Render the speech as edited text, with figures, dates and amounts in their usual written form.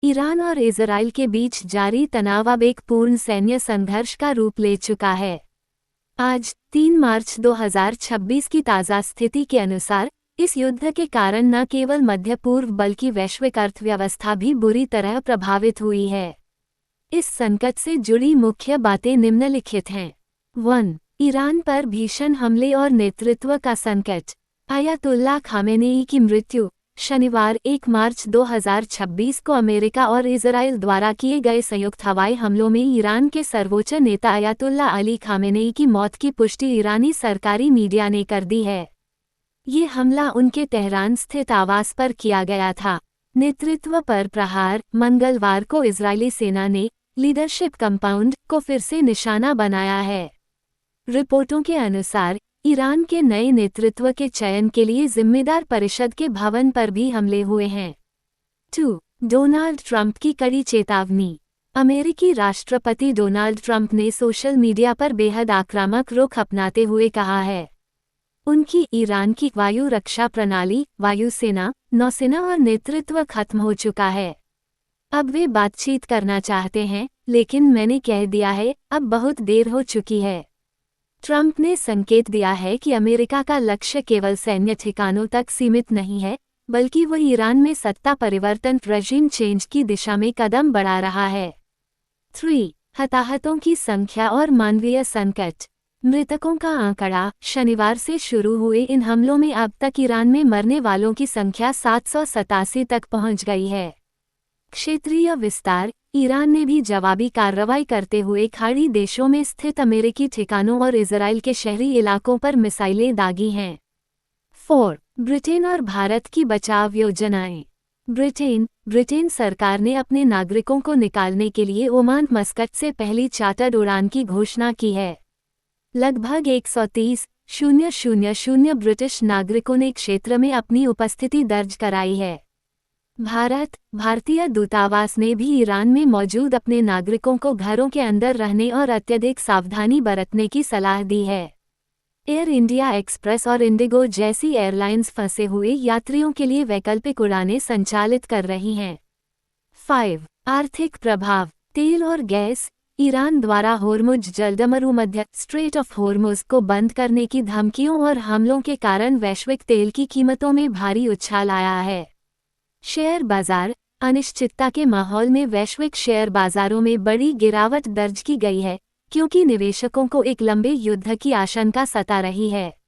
Iran और Israel के बीच जारी तनाव अब एक पूर्ण सैन्य संघर्ष का रूप ले चुका है। आज 3 मार्च 2026 की ताज़ा स्थिति के अनुसार इस युद्ध के कारण न केवल मध्य पूर्व बल्कि वैश्विक अर्थव्यवस्था भी बुरी तरह प्रभावित हुई है। इस संकट से जुड़ी मुख्य बातें निम्नलिखित हैं। 1. ईरान पर भीषण हमले और नेतृत्व का संकट। अयतुल्ला खामेनेई की मृत्यु। शनिवार 1 मार्च 2026 को अमेरिका और इजराइल द्वारा किए गए संयुक्त हवाई हमलों में ईरान के सर्वोच्च नेता अयतुल्ला अली खामेनेई की मौत की पुष्टि ईरानी सरकारी मीडिया ने कर दी है। ये हमला उनके तेहरान स्थित आवास पर किया गया था। नेतृत्व पर प्रहार। मंगलवार को इजरायली सेना ने लीडरशिप कंपाउंड को फिर से निशाना बनाया है। रिपोर्टों के अनुसार ईरान के नए नेतृत्व के चयन के लिए जिम्मेदार परिषद के भवन पर भी हमले हुए हैं। 2. डोनाल्ड ट्रंप की कड़ी चेतावनी। अमेरिकी राष्ट्रपति डोनाल्ड ट्रंप ने सोशल मीडिया पर बेहद आक्रामक रुख अपनाते हुए कहा है उनकी ईरान की वायु रक्षा प्रणाली, वायुसेना, नौसेना और नेतृत्व खत्म हो चुका है। अब वे बातचीत करना चाहते हैं, लेकिन मैंने कह दिया है, अब बहुत देर हो चुकी है। ट्रंप ने संकेत दिया है कि अमेरिका का लक्ष्य केवल सैन्य ठिकानों तक सीमित नहीं है, बल्कि वह ईरान में सत्ता परिवर्तन रेजिम चेंज की दिशा में कदम बढ़ा रहा है। 3. हताहतों की संख्या और मानवीय संकट। मृतकों का आंकड़ा। शनिवार से शुरू हुए इन हमलों में अब तक ईरान में मरने वालों की संख्या 787 तक पहुंच गई है। क्षेत्रीय विस्तार। ईरान ने भी जवाबी कार्रवाई करते हुए खाड़ी देशों में स्थित अमेरिकी ठिकानों और इजराइल के शहरी इलाकों पर मिसाइलें दागी हैं। 4. ब्रिटेन और भारत की बचाव योजनाएं। ब्रिटेन सरकार ने अपने नागरिकों को निकालने के लिए ओमान मस्कट से पहली चार्टर्ड उड़ान की घोषणा की है। लगभग 130,000 ब्रिटिश नागरिकों ने क्षेत्र में अपनी उपस्थिति दर्ज कराई है। भारतीय दूतावास ने भी ईरान में मौजूद अपने नागरिकों को घरों के अंदर रहने और अत्यधिक सावधानी बरतने की सलाह दी है। एयर इंडिया एक्सप्रेस और इंडिगो जैसी एयरलाइंस फंसे हुए यात्रियों के लिए वैकल्पिक उड़ानें संचालित कर रही हैं। 5. आर्थिक प्रभाव। तेल और गैस। ईरान द्वारा होर्मुज जलदमरुमध्य स्ट्रेट ऑफ होर्मुज को बंद करने की धमकियों और हमलों के कारण वैश्विक तेल की कीमतों में भारी उछाल आया है। शेयर बाजार। अनिश्चितता के माहौल में वैश्विक शेयर बाजारों में बड़ी गिरावट दर्ज की गई है, क्योंकि निवेशकों को एक लंबे युद्ध की आशंका सता रही है।